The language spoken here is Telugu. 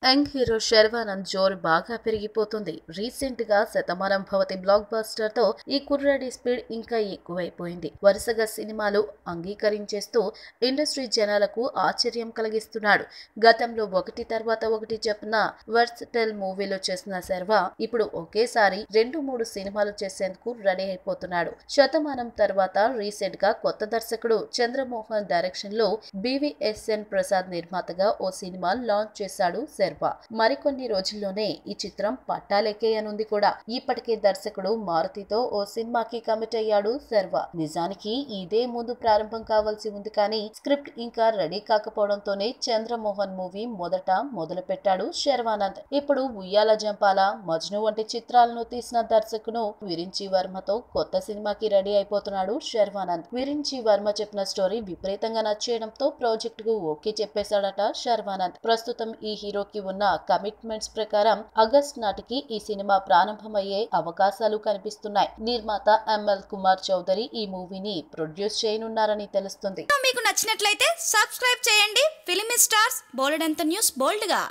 యంగ్ హీరో శర్వానంద్ జోరు బాగా పెరిగిపోతుంది. రీసెంట్ గా శతమానం భవతి బ్లాక్ బస్టర్ తో ఈ కుర్రాడి స్పీడ్ ఇంకా ఎక్కువైపోయింది. వరుసగా సినిమాలు అంగీకరించేస్తూ ఇండస్ట్రీ జనాలకు ఆశ్చర్యం కలిగిస్తున్నాడు. గతంలో ఒకటి తర్వాత ఒకటి చెప్పిన వర్సటైల్ మూవీలో చేసిన శర్వా ఇప్పుడు ఒకేసారి 2-3 సినిమాలు చేసేందుకు రెడీ అయిపోతున్నాడు. శతమానం తర్వాత రీసెంట్ గా కొత్త దర్శకుడు చంద్రమోహన్ డైరెక్షన్ లో BVSN ప్రసాద్ నిర్మాతగా ఓ సినిమా లాంచ్ చేశాడు శర్వా. మరికొన్ని రోజుల్లోనే ఈ చిత్రం పట్టాలెక్కేయనుంది కూడా. ఇప్పటికే దర్శకుడు మారుతితో ఓ సినిమాకి కమిట్ అయ్యాడు శర్వా. నిజానికి ఇదే ముందు ప్రారంభం కావాల్సి ఉంది కానీ స్క్రిప్ట్ ఇంకా రెడీ కాకపోవడంతోనే చంద్రమోహన్ మూవీ మొదలు పెట్టాడు శర్వానంద్. ఇప్పుడు ఉయ్యాల జంపాల, మజ్ను వంటి చిత్రాలను తీసిన దర్శకుడు విరించి వర్మతో కొత్త సినిమాకి రెడీ అయిపోతున్నాడు శర్వానంద్. విరించి వర్మ చెప్పిన స్టోరీ విపరీతంగా నచ్చేయడంతో ప్రాజెక్ట్ కు ఓకే చెప్పేశాడట శర్వానంద్. ప్రస్తుతం ఈ హీరోకి ఉన్న కమిట్మెంట్స్ ప్రకారం ఆగస్ట్ నాటికి ఈ సినిమా ప్రారంభమయ్యే అవకాశాలు కనిపిస్తున్నాయి. నిర్మాత ML కుమార్ చౌదరి ఈ మూవీని ప్రొడ్యూస్ చేయనున్నారని తెలుస్తుంది. మీకు నచ్చినట్లయితే సబ్స్క్రైబ్ చేయండి. ఫిలిమి స్టార్స్ బోల్డెంత న్యూస్ బోల్డ్ గా.